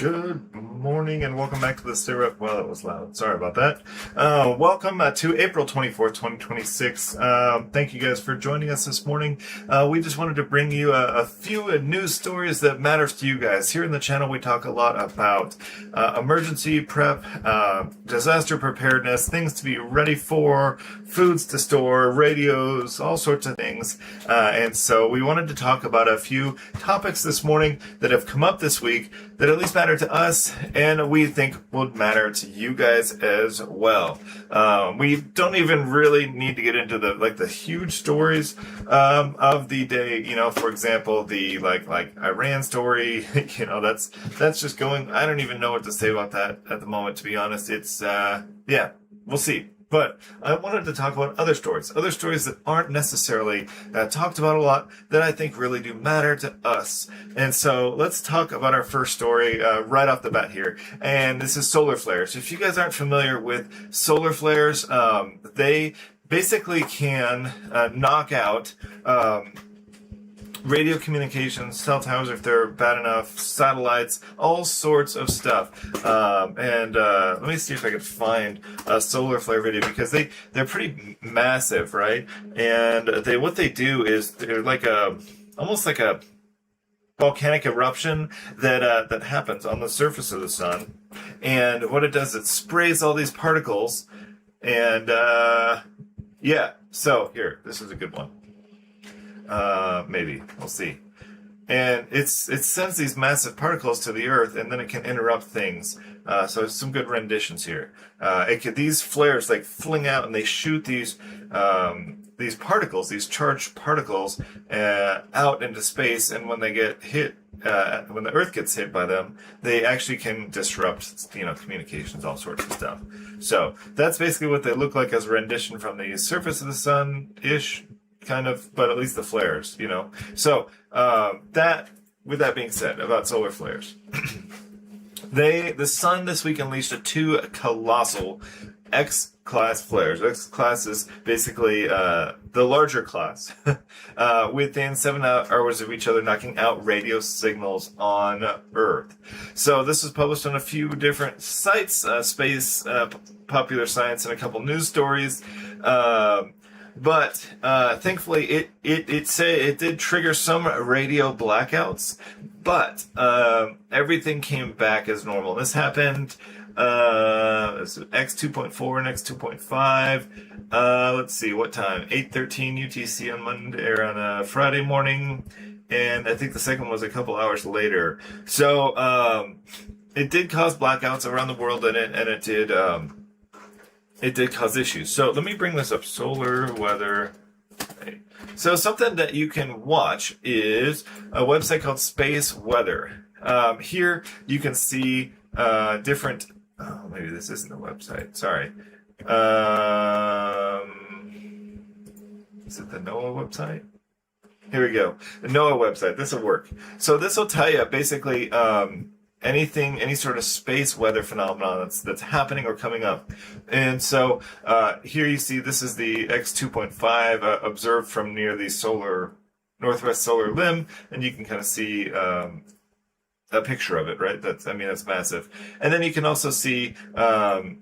Good morning and welcome back to the SITREP. Well, it was loud. Sorry about that. Welcome to April 24th, 2026. Thank you guys for joining us this morning. We just wanted to bring you a few news stories that matters to you guys. Here in the channel, we talk a lot about emergency prep, disaster preparedness, things to be ready for, foods to store, radios, all sorts of things. And so we wanted to talk about a few topics this morning that have come up this week that at least matter to us and we think would matter to you guys as well. We don't even really need to get into the huge stories of the day. You know, for example, the like Iran story. You know, that's just going. I don't even know what to say about that at the moment. To be honest, it's yeah, we'll see. But I wanted to talk about other stories that aren't necessarily talked about a lot that I think really do matter to us. And so let's talk about our first story right off the bat here. And this is solar flares. If you guys aren't familiar with solar flares, they basically can knock out radio communications, cell towers if they're bad enough, satellites, all sorts of stuff. Let me see if I can find a solar flare video because they're pretty massive, right? And what they do is they're almost like a volcanic eruption that happens on the surface of the sun. And what it does, it sprays all these particles. And yeah, so here, this is a good one. Maybe we'll see. And it sends these massive particles to the earth, and then it can interrupt things. So some good renditions here. These flares fling out, and they shoot these particles, these charged particles, out into space. And when they get hit, when the Earth gets hit by them, they actually can disrupt, communications, all sorts of stuff. So that's basically what they look like as a rendition from the surface of the sun-ish. Kind of, but at least the flares, So with that being said, about solar flares, the sun this week unleashed two colossal X-class flares. X-class is basically the larger class, within 7 hours of each other, knocking out radio signals on Earth. So this was published on a few different sites, Space, Popular Science, and a couple news stories. But thankfully, it did trigger some radio blackouts, but everything came back as normal. This happened X2.4 and X2.5. Let's see what time. 8:13 UTC on Monday or on a Friday morning, and I think the second one was a couple hours later. So it did cause blackouts around the world, and it did. It did cause issues. So let me bring this up. Solar weather. Okay. So something that you can watch is a website called Space Weather. Here you can see different. Oh, maybe this isn't the website. Sorry. Is it the NOAA website? Here we go. The NOAA website. This will work. So this will tell you basically any sort of space weather phenomenon that's happening or coming up. And so here you see this is the X2.5 observed from near the northwest solar limb, and you can kind of see a picture of it, right? That's massive. And then you can also see a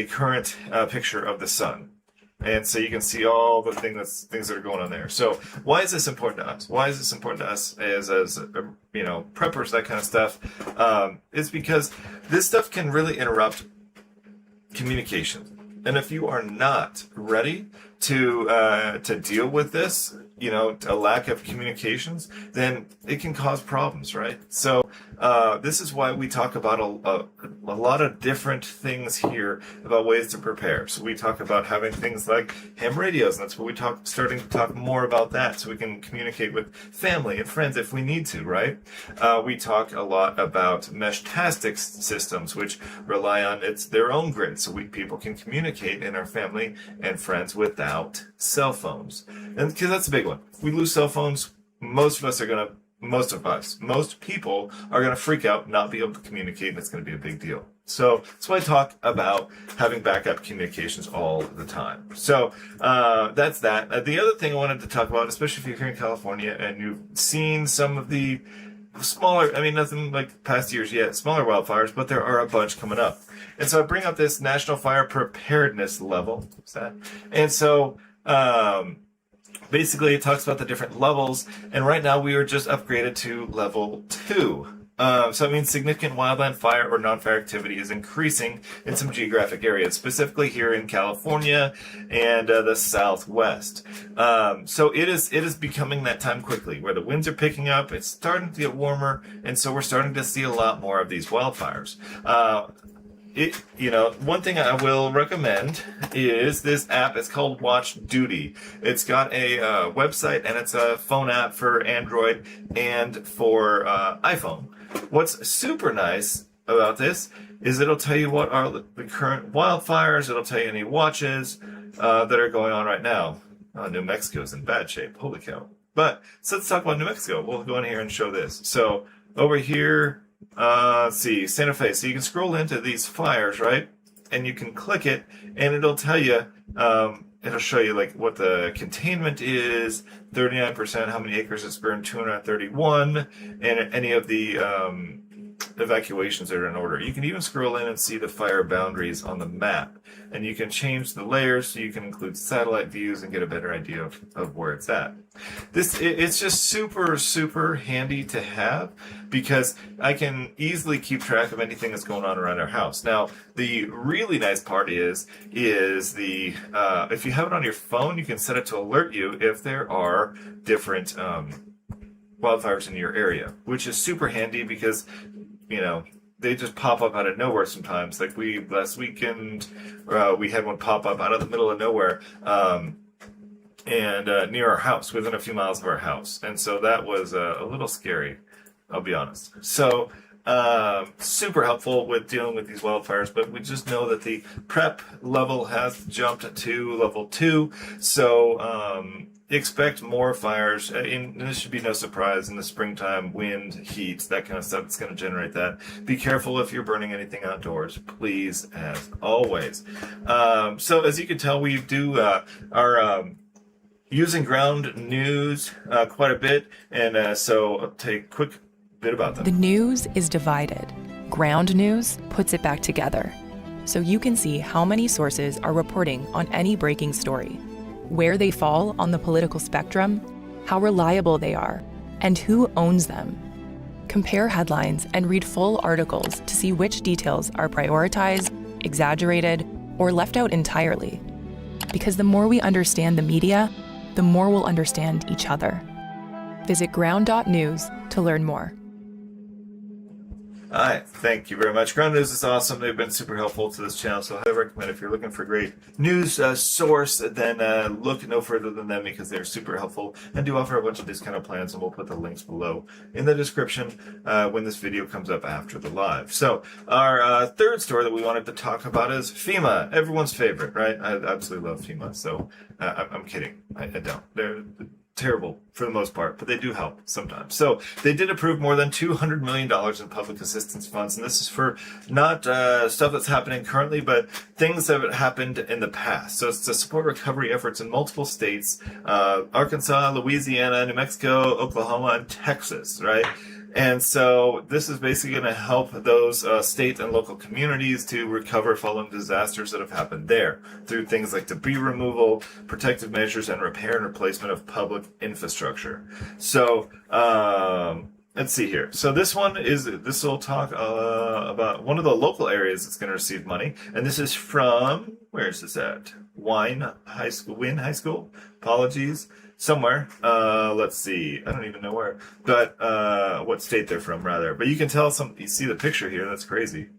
current picture of the sun. And so you can see all the things that are going on there. So why is this important to us? Why is this important to us as preppers, that kind of stuff? It's because this stuff can really interrupt communication. And if you are not ready to deal with this, a lack of communications, then it can cause problems, right? So this is why we talk about a lot of different things here about ways to prepare. So we talk about having things like ham radios, and that's what we starting to talk more about that, so we can communicate with family and friends if we need to, right? We talk a lot about mesh-tastic systems, which rely on their own grid, so people can communicate in our family and friends without cell phones. And because that's a big one. If we lose cell phones, most people are going to freak out, not be able to communicate, and it's going to be a big deal. So that's why I talk about having backup communications all the time. So that's that. The other thing I wanted to talk about, especially if you're here in California and you've seen some of the smaller, I mean, nothing like past years yet, smaller wildfires, but there are a bunch coming up. And so I bring up this national fire preparedness level. What's that? And so, basically it talks about the different levels. And right now we are just upgraded to level 2. So it means significant wildland fire or non-fire activity is increasing in some geographic areas, specifically here in California and the Southwest. So it is becoming that time quickly where the winds are picking up. It's starting to get warmer, and so we're starting to see a lot more of these wildfires. One thing I will recommend is this app. It's called Watch Duty. It's got a website, and it's a phone app for Android and for iPhone. What's super nice about this is it'll tell you what are the current wildfires. It'll tell you any watches that are going on right now. New Mexico's in bad shape. Holy cow. But so let's talk about New Mexico. We'll go in here and show this. So over here, let's see, Santa Fe. So you can scroll into these fires, right? And you can click it, and it'll tell you, it'll show you like what the containment is, 39%, how many acres it's burned, 231, and any of the evacuations that are in order. You can even scroll in and see the fire boundaries on the map. And you can change the layers so you can include satellite views and get a better idea of where it's at. It's just super, super handy to have because I can easily keep track of anything that's going on around our house. Now, the really nice part is the if you have it on your phone, you can set it to alert you if there are different wildfires in your area, which is super handy because, they just pop up out of nowhere sometimes. Like last weekend, we had one pop up out of the middle of nowhere, and near our house, within a few miles of our house. And so that was a little scary, I'll be honest. So, super helpful with dealing with these wildfires, but we just know that the prep level has jumped to level 2. So, expect more fires, and this should be no surprise in the springtime, wind, heat, that kind of stuff. It's going to generate that. Be careful if you're burning anything outdoors, please, as always. So as you can tell, we do our using ground news quite a bit, and so I'll take a quick bit about them. The news is divided. Ground news puts it back together, so you can see how many sources are reporting on any breaking story, where they fall on the political spectrum, how reliable they are, and who owns them. Compare headlines and read full articles to see which details are prioritized, exaggerated, or left out entirely. Because the more we understand the media, the more we'll understand each other. Visit ground.news to learn more. All right, thank you very much. Ground News is awesome. They've been super helpful to this channel, so I highly recommend if you're looking for a great news source, then look no further than them because they're super helpful and do offer a bunch of discount plans, and we'll put the links below in the description when this video comes up after the live. So our third story that we wanted to talk about is FEMA, everyone's favorite, right? I absolutely love FEMA, so I'm kidding. I don't. They're terrible for the most part, but they do help sometimes. So they did approve more than $200 million in public assistance funds, and this is for not stuff that's happening currently, but things that have happened in the past. So it's to support recovery efforts in multiple states, Arkansas, Louisiana, New Mexico, Oklahoma, and Texas, right? And so this is basically going to help those state and local communities to recover following disasters that have happened there through things like debris removal, protective measures, and repair and replacement of public infrastructure. So let's see here. So this will talk about one of the local areas that's going to receive money. And this is from, where is this at? Wynn High School. Apologies. Somewhere. Let's see. I don't even know where, but what state they're from, rather. But you can tell you see the picture here. That's crazy.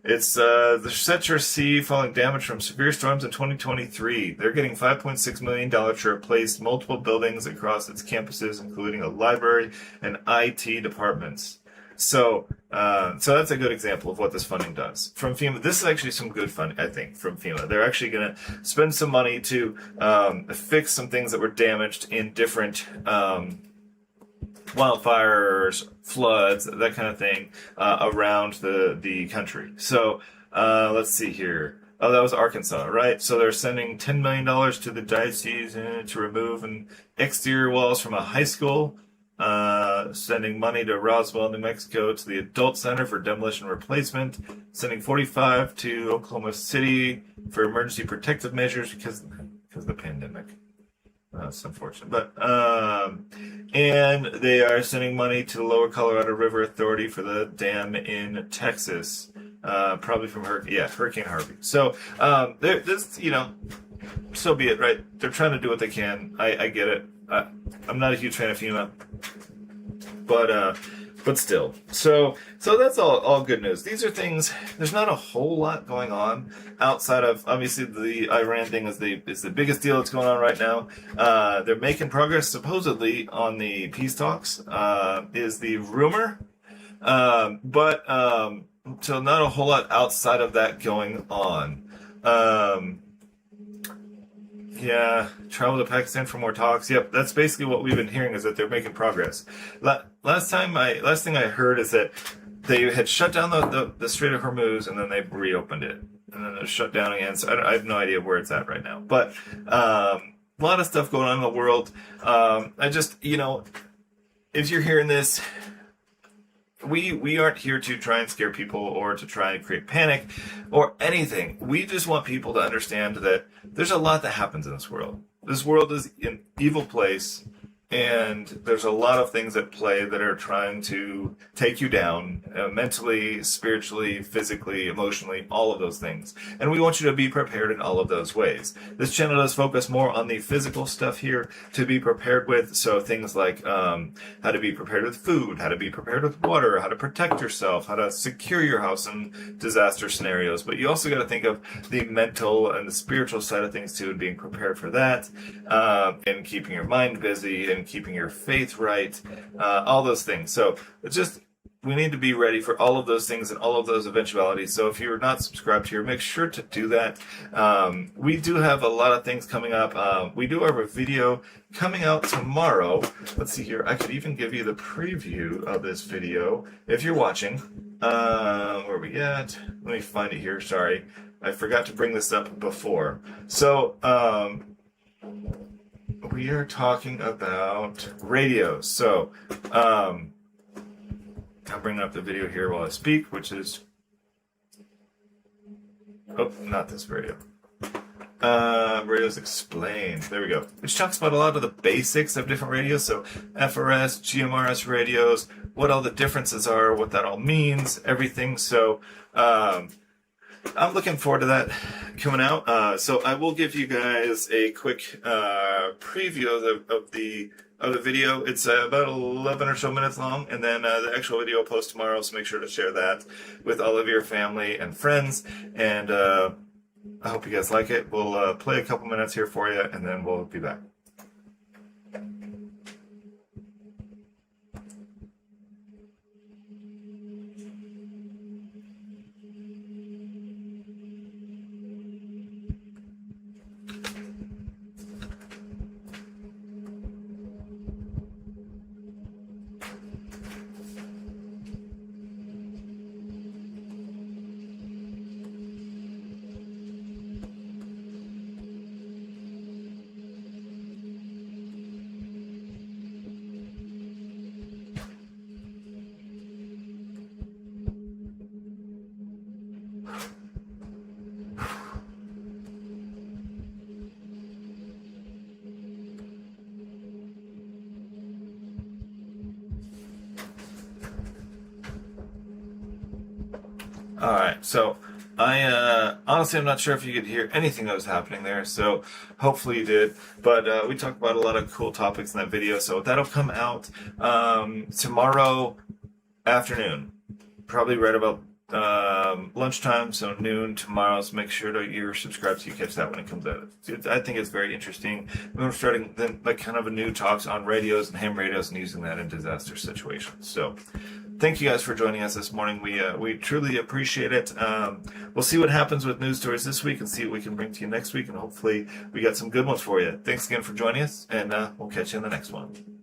It's the Citrus Sea following damage from severe storms in 2023. They're getting $5.6 million to replace multiple buildings across its campuses, including a library and IT departments. So that's a good example of what this funding does from FEMA. This is actually some good funding, I think, from FEMA. They're actually going to spend some money to fix some things that were damaged in different wildfires, floods, that kind of thing around the country. So let's see here. Oh, that was Arkansas, right? So they're sending $10 million to the diocese to remove exterior walls from a high school. sending money to Roswell, New Mexico, to the Adult Center for Demolition Replacement, sending 45 to Oklahoma City for emergency protective measures because of the pandemic. That's unfortunate. But and they are sending money to the Lower Colorado River Authority for the dam in Texas, probably from Hurricane Harvey. So so be it, right? They're trying to do what they can. I get it. I'm not a huge fan of FEMA, but still. So that's all good news. These are things. There's not a whole lot going on outside of, obviously, the Iran thing is the biggest deal that's going on right now. They're making progress supposedly on the peace talks. Is the rumor, but so not a whole lot outside of that going on. Yeah, travel to Pakistan for more talks. Yep, that's basically what we've been hearing, is that they're making progress. Last thing I heard is that they had shut down the Strait of Hormuz, and then they reopened it, and then it shut down again. So I have no idea where it's at right now. But a lot of stuff going on in the world. I just, if you're hearing this, we aren't here to try and scare people or to try and create panic or anything. We just want people to understand that there's a lot that happens in this world. This world is an evil place, and there's a lot of things at play that are trying to take you down mentally, spiritually, physically, emotionally, all of those things. And we want you to be prepared in all of those ways. This channel does focus more on the physical stuff here to be prepared with. So things like how to be prepared with food, how to be prepared with water, how to protect yourself, how to secure your house in disaster scenarios. But you also got to think of the mental and the spiritual side of things too, and being prepared for that, and keeping your mind busy and keeping your faith right, all those things. So it's just, we need to be ready for all of those things and all of those eventualities. So if you're not subscribed here, make sure to do that. We do have a lot of things coming up. We do have a video coming out tomorrow. Let's see here. I could even give you the preview of this video if you're watching. Where are we at? Let me find it here. Sorry, I forgot to bring this up before. So we are talking about radios. So I'll bring up the video here while I speak, which is, oh, not this radio. Radios Explained. There we go. Which talks about a lot of the basics of different radios. So FRS, GMRS radios, what all the differences are, what that all means, everything. So I'm looking forward to that coming out. So I will give you guys a quick preview of the video. It's about 11 or so minutes long, and then the actual video will post tomorrow. So make sure to share that with all of your family and friends. And I hope you guys like it. We'll play a couple minutes here for you, and then we'll be back. All right, so I honestly, I'm not sure if you could hear anything that was happening there, so hopefully you did. But we talked about a lot of cool topics in that video, so that'll come out tomorrow afternoon, probably right about lunchtime, so noon tomorrow. So make sure that you're subscribed so you catch that when it comes out. I think it's very interesting. We're starting then like kind of a new talks on radios and ham radios and using that in disaster situations. So thank you guys for joining us this morning. We truly appreciate it. We'll see what happens with news stories this week and see what we can bring to you next week, and hopefully we got some good ones for you. Thanks again for joining us, and we'll catch you in the next one.